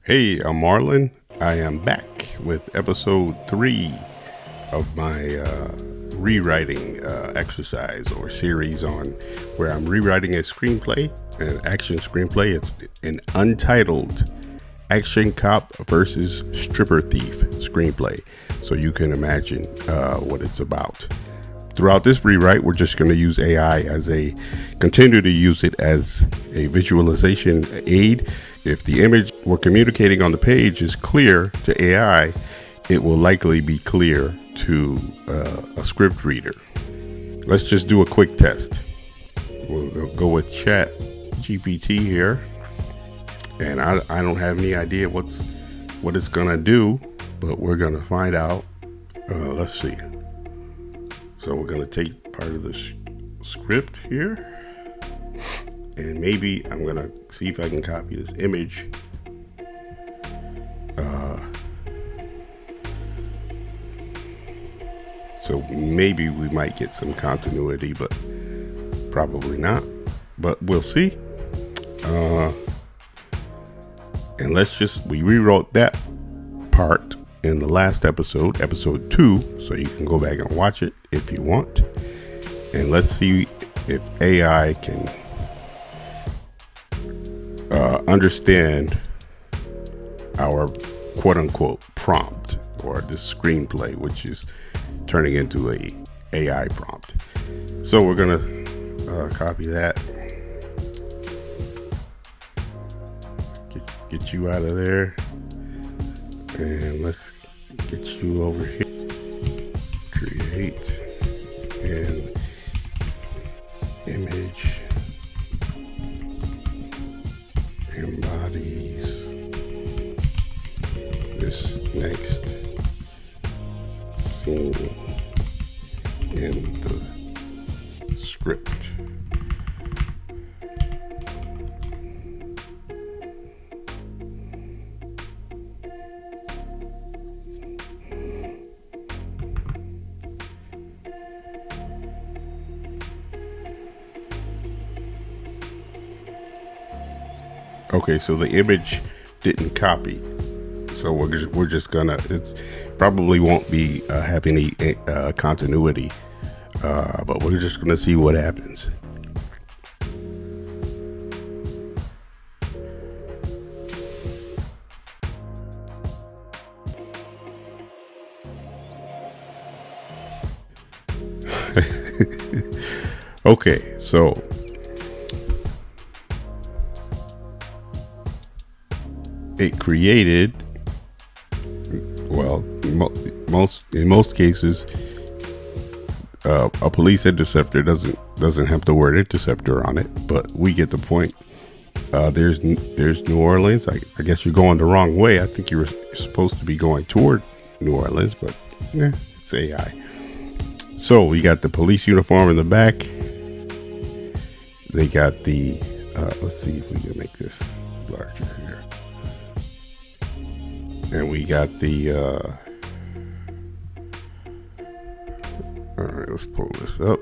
Hey, I'm Marlon. I am back with episode 3 of my rewriting exercise or series on where I'm rewriting a screenplay, an action screenplay. It's an Untitled Action Cop versus Stripper Thief screenplay. So you can imagine what it's about. Throughout this rewrite, we're just going to use AI continue to use it as a visualization aid. If the image we're communicating on the page is clear to AI, it will likely be clear to a script reader. Let's just do a quick test. We'll go with ChatGPT here. And I don't have any idea what it's going to do, but we're going to find out. Let's see. So we're going to take part of the script here. And maybe I'm going to see if I can copy this image. So maybe we might get some continuity, but probably not. But we'll see. And we rewrote that part in the last episode 2, so you can go back and watch it if you want. And let's see if AI can understand our quote-unquote prompt, or this screenplay, which is turning into a AI prompt. So we're gonna copy that, get you out of there, and let's get you over here. Create an image embodies this next scene in the script. Okay, so the image didn't copy, so we're just gonna. It's probably won't be have any continuity, but we're just gonna see what happens. Okay, so. It created, well, in most cases, a police interceptor doesn't have the word interceptor on it, but we get the point. There's New Orleans. I guess you're going the wrong way. I think you're supposed to be going toward New Orleans, but it's AI. So we got the police uniform in the back. They got the. Let's see if we can make this larger here. And we got the, all right, let's pull this up.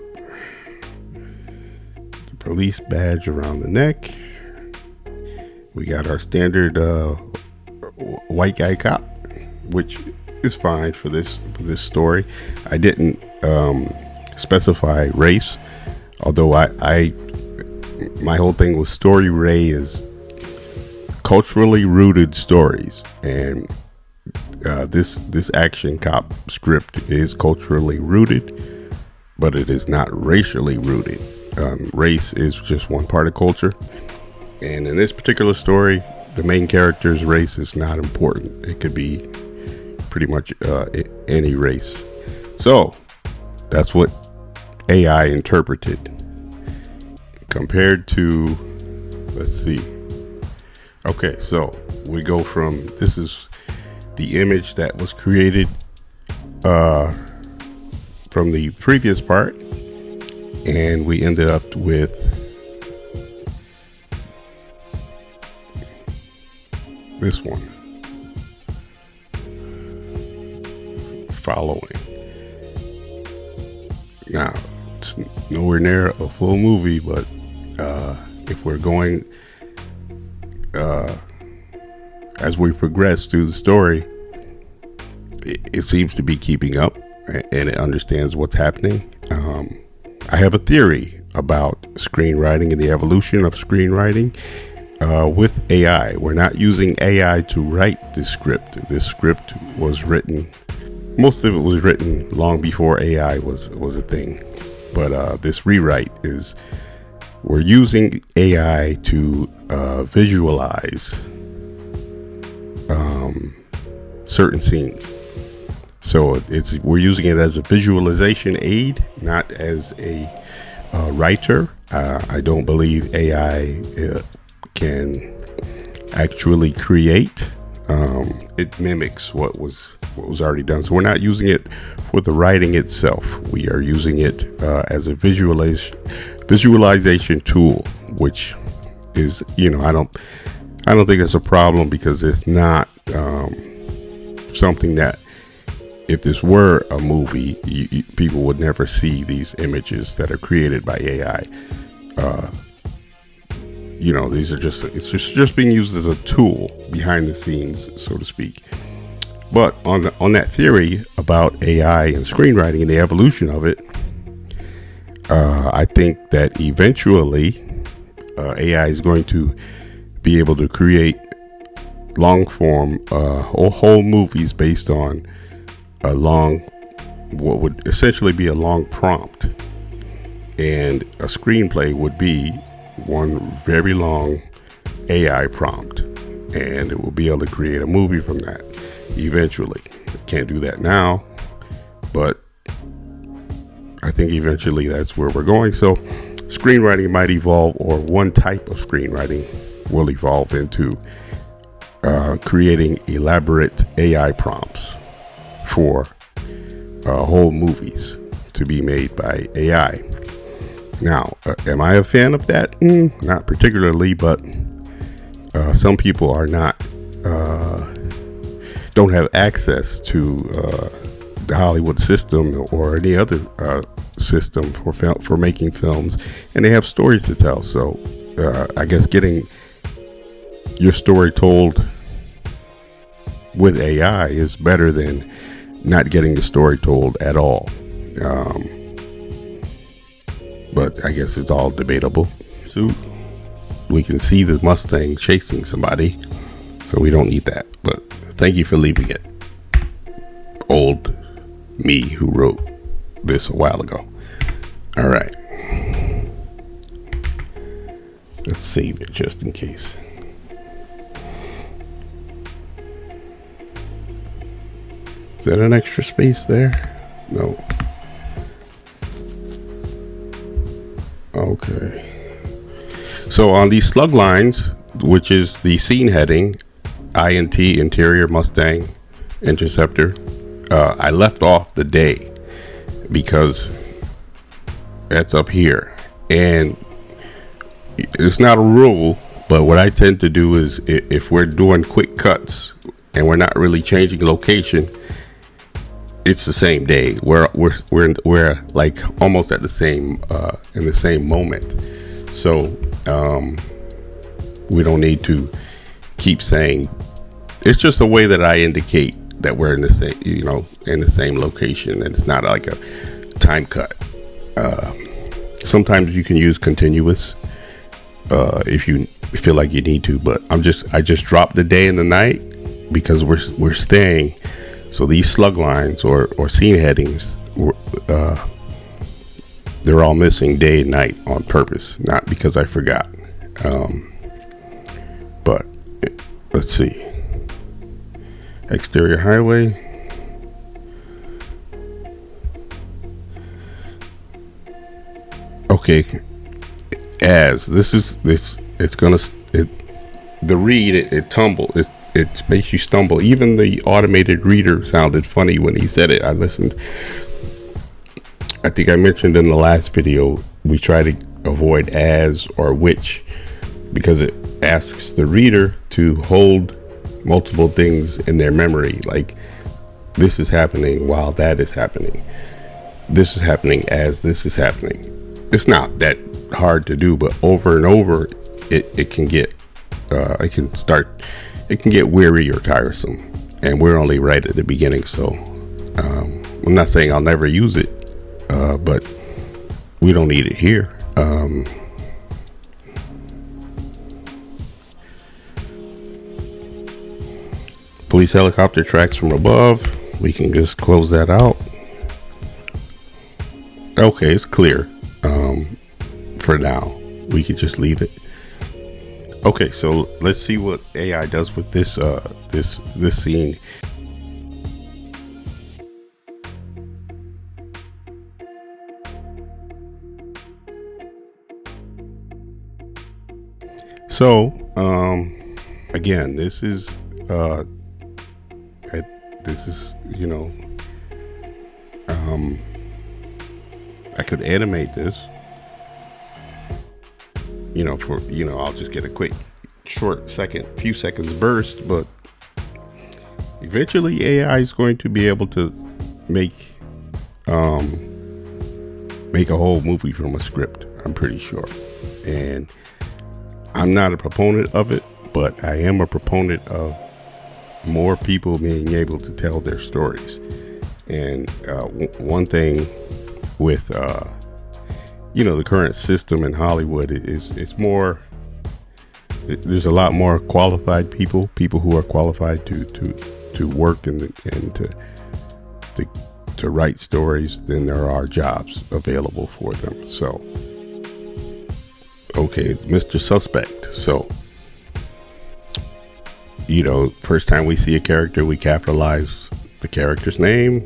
The police badge around the neck. We got our standard white guy cop, which is fine for this story. I didn't specify race, although my whole thing was StoryRay is culturally rooted stories, and this action cop script is culturally rooted, but it is not racially rooted. Race is just one part of culture, and in this particular story, the main character's race is not important. It could be pretty much any race. So that's what AI interpreted. Compared to, let's see. Okay, so we go from, this is the image that was created from the previous part, and we ended up with this one following. Now, it's nowhere near a full movie, but if we're going as we progress through the story, it seems to be keeping up, and it understands what's happening. I have a theory about screenwriting and the evolution of screenwriting with AI. We're not using AI to write the script. This script was written, most of it was written long before AI was a thing. But this rewrite is, we're using AI to visualize certain scenes. So we're using it as a visualization aid, not as a writer. I don't believe AI can actually create. It mimics what was already done. So we're not using it for the writing itself. We are using it as a visualization tool, which is, I don't think it's a problem, because it's not something that, if this were a movie, people would never see these images that are created by AI. These are it's being used as a tool behind the scenes, so to speak. But on that theory about AI and screenwriting and the evolution of it, I think that eventually AI is going to be able to create long form or whole movies based on what would essentially be a long prompt, and a screenplay would be one very long AI prompt, and it will be able to create a movie from that eventually. It can't do that now, but I think eventually that's where we're going. So screenwriting might evolve, or one type of screenwriting will evolve into creating elaborate AI prompts for whole movies to be made by AI. Now, am I a fan of that? Not particularly, but some people are not, don't have access to the Hollywood system or any other system for making films, and they have stories to tell. So I guess getting your story told with AI is better than not getting the story told at all. But I guess it's all debatable. So we can see the Mustang chasing somebody, so we don't need that. But thank you for leaving it. Old me who wrote this a while ago. All right. Let's save it just in case. Is that an extra space there? No. Okay. So on these slug lines, which is the scene heading, INT, Interior, Mustang, Interceptor, I left off the day because that's up here. And it's not a rule, but what I tend to do is, if we're doing quick cuts and we're not really changing location, it's the same day. We're like almost at the same in the same moment. So we don't need to keep saying. It's just a way that I indicate that we're in the same, in the same location, and it's not like a time cut. Sometimes you can use continuous if you feel like you need to, but I just dropped the day and the night because we're staying. So these slug lines or scene headings, they're all missing day and night on purpose, not because I forgot. But let's see. Exterior highway. Okay. The read, it tumbled. It makes you stumble. Even the automated reader sounded funny when he said it. I listened. I think I mentioned in the last video, we try to avoid as or which, because it asks the reader to hold multiple things in their memory. Like, this is happening while that is happening. This is happening as this is happening. It's not that hard to do, but over and over, it can get, it it can get weary or tiresome, and we're only right at the beginning. So I'm not saying I'll never use it, but we don't need it here. Police helicopter tracks from above. We can just close that out. Okay, it's clear. For now, we could just leave it. Okay, so let's see what AI does with this this scene. So again, this is I could animate this, I'll just get a quick few seconds burst, but eventually AI is going to be able to make a whole movie from a script, I'm pretty sure. And I'm not a proponent of it, but I am a proponent of more people being able to tell their stories. And one thing with the current system in Hollywood is there's a lot more qualified people who are qualified to work and to write stories than there are jobs available for them. So okay, it's Mr. Suspect. So first time we see a character, we capitalize the character's name.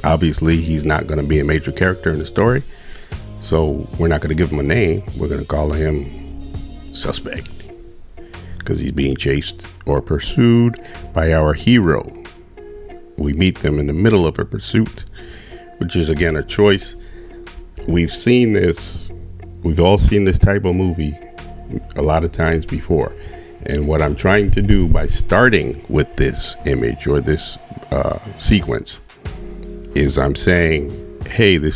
Obviously, he's not going to be a major character in the story, so we're not going to give him a name. We're going to call him Suspect because he's being chased or pursued by our hero. We meet them in the middle of a pursuit, which is again a choice. We've all seen this type of movie a lot of times before. And what I'm trying to do by starting with this image or this sequence is I'm saying, hey, do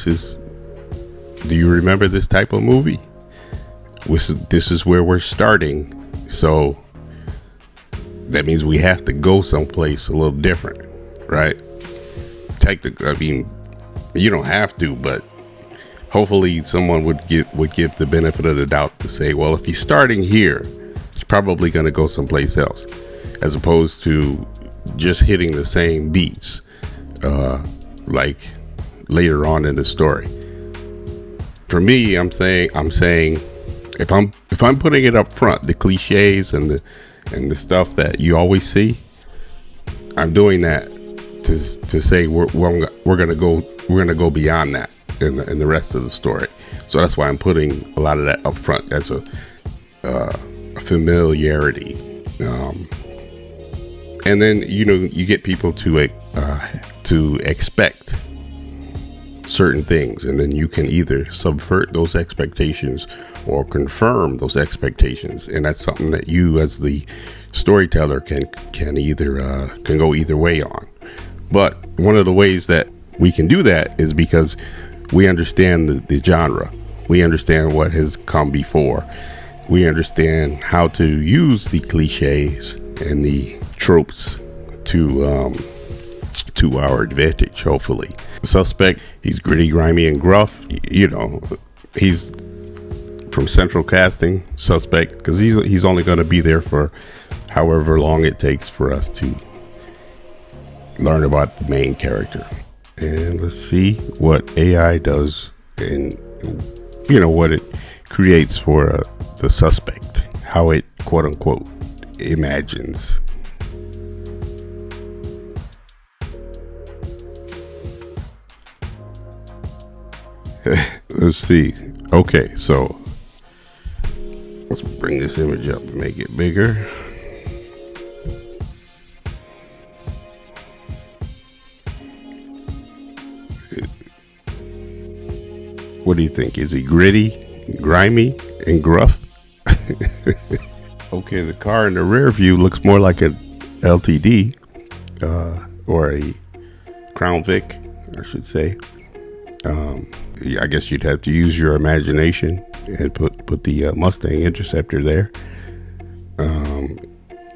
you remember this type of movie? This is where we're starting. So that means we have to go someplace a little different, right? You don't have to, but hopefully someone would give the benefit of the doubt to say, well, if he's starting here, it's probably going to go someplace else, as opposed to just hitting the same beats like later on in the story. For me, I'm saying if I'm putting it up front, the cliches and the stuff that you always see, I'm doing that to say we're gonna go beyond that in the rest of the story. So that's why I'm putting a lot of that up front as a familiarity, and then you get people to expect certain things, and then you can either subvert those expectations or confirm those expectations, and that's something that you as the storyteller can go either way on. But one of the ways that we can do that is because we understand the genre, we understand what has come before, we understand how to use the cliches and the tropes to our advantage, hopefully. Suspect, he's gritty, grimy, and gruff. He's from central casting, Suspect, because he's only going to be there for however long it takes for us to learn about the main character. And let's see what AI does and what it creates for the suspect, how it quote unquote imagines. Let's see. Okay, so let's bring this image up and make it bigger. What do you think? Is he gritty, grimy, and gruff? Okay, the car in the rear view looks more like an LTD or a Crown Vic, I should say. I guess you'd have to use your imagination and put the Mustang Interceptor there.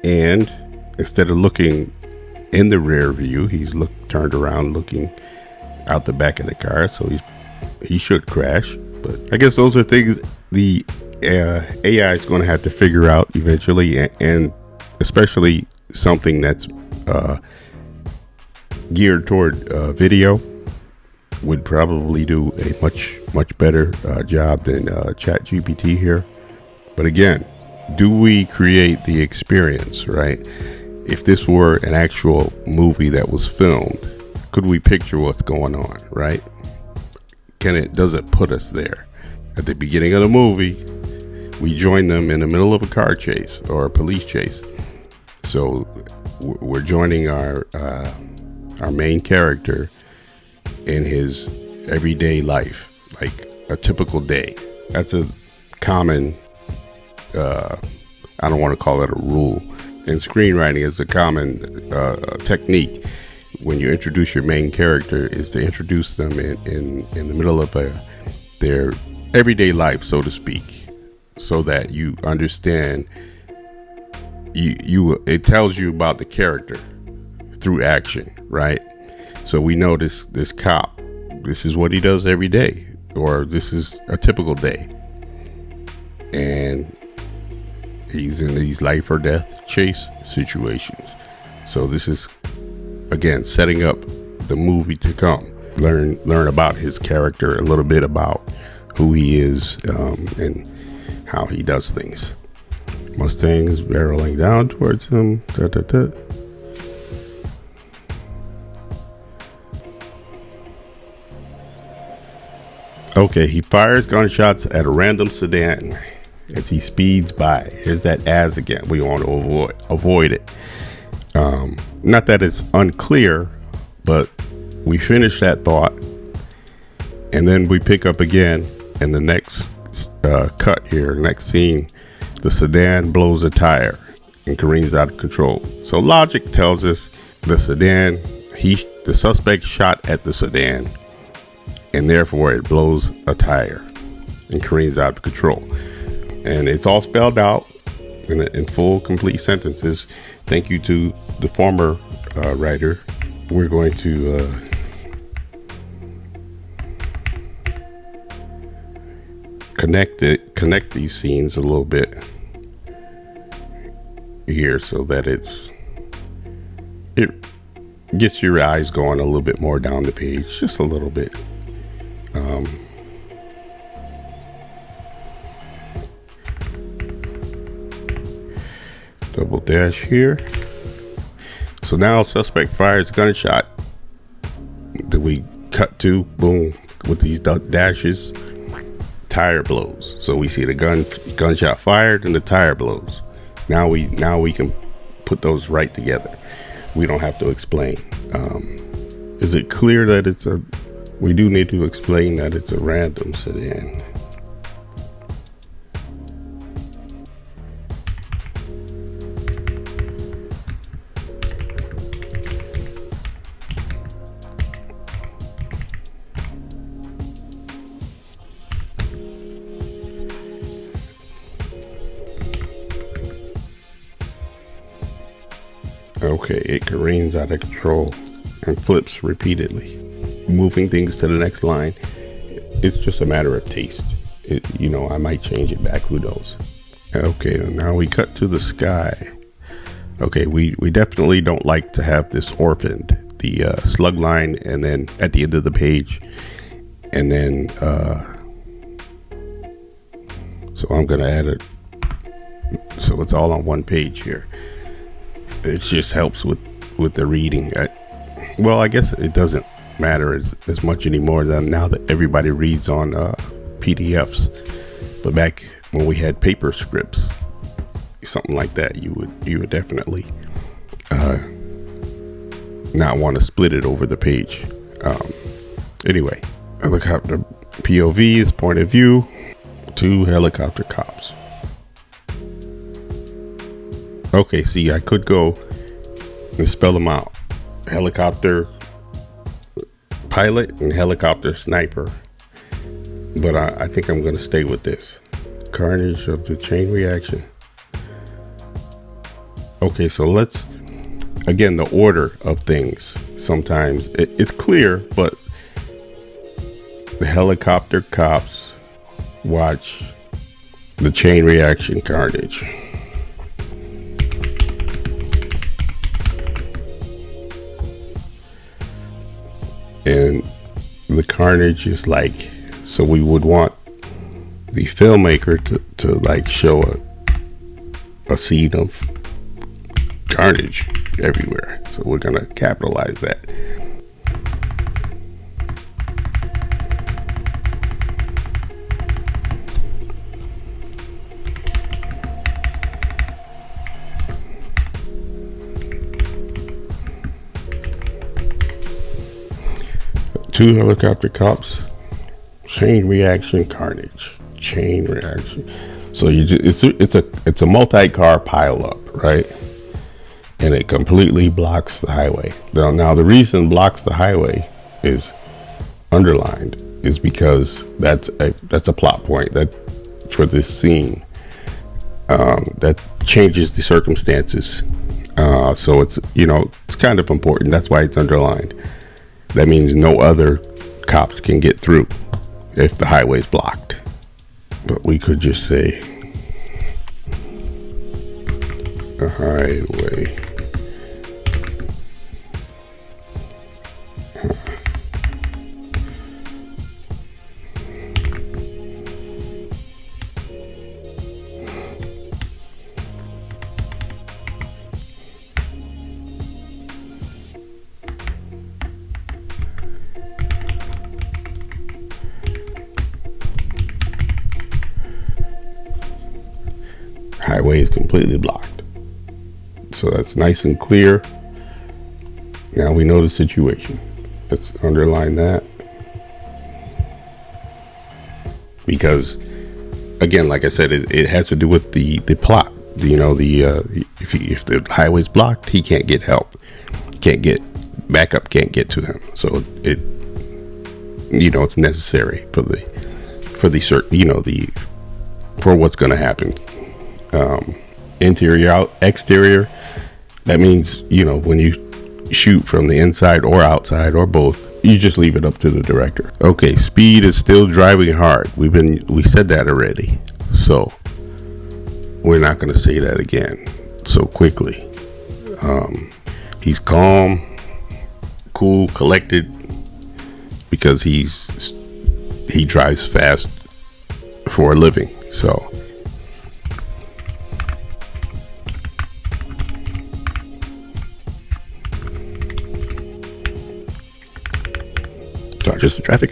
And instead of looking in the rear view, he's turned around looking out the back of the car, so he should crash. But I guess those are things the AI is going to have to figure out eventually, and especially something that's geared toward video would probably do a much better job than ChatGPT here. But again, do we create the experience, right? If this were an actual movie that was filmed, could we picture what's going on, right? Does it put us there? At the beginning of the movie, we join them in the middle of a car chase or a police chase. So we're joining our main character in his everyday life, like a typical day. That's a common, I don't want to call it a rule. In screenwriting, it's a common technique when you introduce your main character is to introduce them in the middle of their everyday life, so to speak, so that you understand. It tells you about the character through action, right? So we know this cop. This is what he does every day, or this is a typical day, and he's in these life or death chase situations. So this is, again, setting up the movie to come. Learn about his character, a little bit about who he is, and how he does things. Mustang's barreling down towards him. Okay, he fires gunshots at a random sedan as he speeds by. Here's that "as" again. We want to avoid it. Not that it's unclear, but we finish that thought, and then we pick up again in the next cut here, next scene. The sedan blows a tire and careens out of control. So logic tells us the suspect shot at the sedan, and therefore it blows a tire and careens out of control. And it's all spelled out in full, complete sentences. Thank you to the former writer. We're going to connect these scenes a little bit here, so that it gets your eyes going a little bit more down the page, just a little bit. Double dash here. So now suspect fires gunshot. Then we cut to boom with these dashes. Tire blows. So we see the gunshot fired and the tire blows. Now we can put those right together. We don't have to explain. Is it clear that we do need to explain that it's a random sedan? Okay, it careens out of control and flips repeatedly, moving things to the next line. It's just a matter of taste. I might change it back, who knows. Okay, now we cut to the sky. Okay, we definitely don't like to have this orphaned, the slug line, and then at the end of the page, and then so I'm gonna add it so it's all on one page here. It just helps with the reading. I guess it doesn't matter as much anymore now that everybody reads on PDFs. But back when we had paper scripts, something like that, you would definitely not want to split it over the page. Anyway, helicopter POV is point of view. 2 helicopter cops. Okay, see, I could go and spell them out. Helicopter pilot and helicopter sniper. But I think I'm going to stay with this. Carnage of the chain reaction. Okay, so let's, again, the order of things. Sometimes it's clear, but the helicopter cops watch the chain reaction carnage. And the carnage is like, so we would want the filmmaker to like show a scene of carnage everywhere. So we're gonna capitalize that. Two helicopter cops, chain reaction carnage, chain reaction. So it's a multi-car pileup, right? And it completely blocks the highway. Now the reason blocks the highway is underlined is because that's a plot point that for this scene that changes the circumstances. So it's it's kind of important. That's why it's underlined. That means no other cops can get through if the highway's blocked. But we could just say a highway. Highway is completely blocked. So that's nice and clear. Now we know the situation. Let's underline that. Because again, like I said, it has to do with the plot. If the highway's blocked, he can't get help. Can't get backup, can't get to him. So it's necessary for what's going to happen. Interior out, exterior. That means when you shoot from the inside or outside or both, you just leave it up to the director. Okay, speed is still driving hard. We said that already, so we're not going to say that again so quickly. He's calm, cool, collected because he drives fast for a living. So dodges the traffic.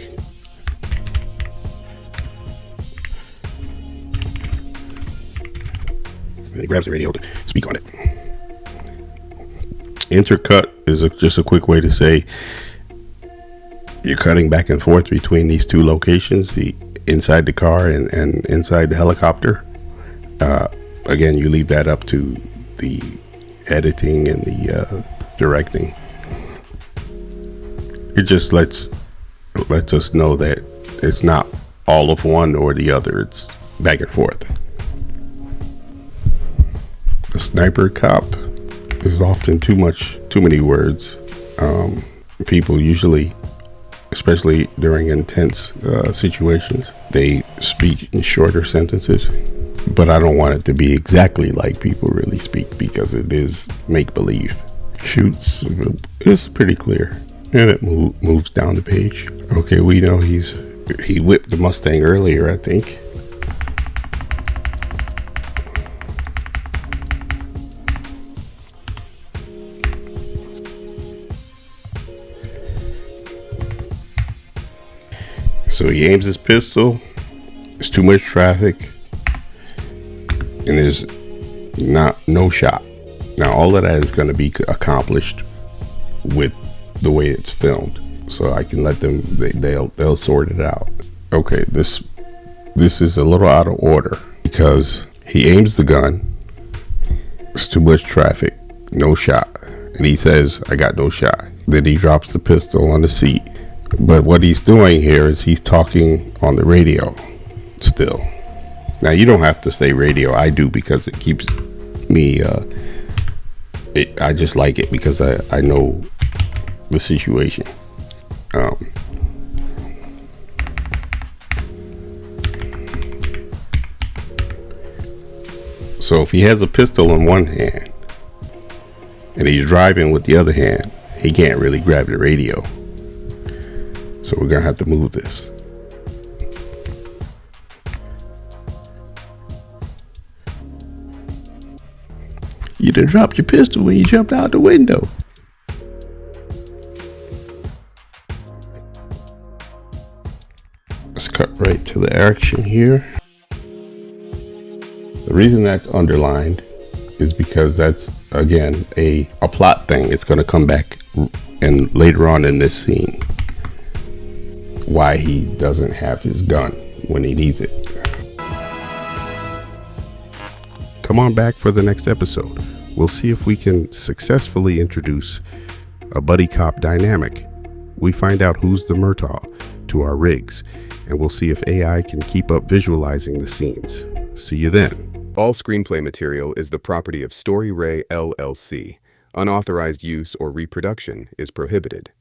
And he grabs the radio to speak on it. Intercut is just a quick way to say you're cutting back and forth between these two locations, the inside the car and inside the helicopter. Again, you leave that up to the editing and the directing. It just lets us know that it's not all of one or the other. It's back and forth. The sniper cop is often too many words. People usually, especially during intense situations, they speak in shorter sentences. But I don't want it to be exactly like people really speak because it is make-believe. Shoots, it's pretty clear. And it moves down the page. Okay, we know he whipped the Mustang earlier, I think. So he aims his pistol. There's too much traffic. And there's no shot. Now all of that is going to be accomplished with the way it's filmed, so I can let them. They'll sort it out. Okay, this is a little out of order because he aims the gun. It's too much traffic, no shot, and he says, "I got no shot." Then he drops the pistol on the seat. But what he's doing here is he's talking on the radio still. Now you don't have to say radio. I do because it keeps me I just like it because I know the situation. So if he has a pistol in one hand and he's driving with the other hand, he can't really grab the radio. So we're gonna have to move this. You done dropped your pistol when you jumped out the window. Let's cut right to the action here. The reason that's underlined is because that's, again, a plot thing. It's going to come back and later on in this scene why he doesn't have his gun when he needs it. Come on back for the next episode. We'll see if we can successfully introduce a buddy cop dynamic. We find out who's the Murtaugh to our rigs, and we'll see if AI can keep up visualizing the scenes. See you then. All screenplay material is the property of StoryRay LLC. Unauthorized use or reproduction is prohibited.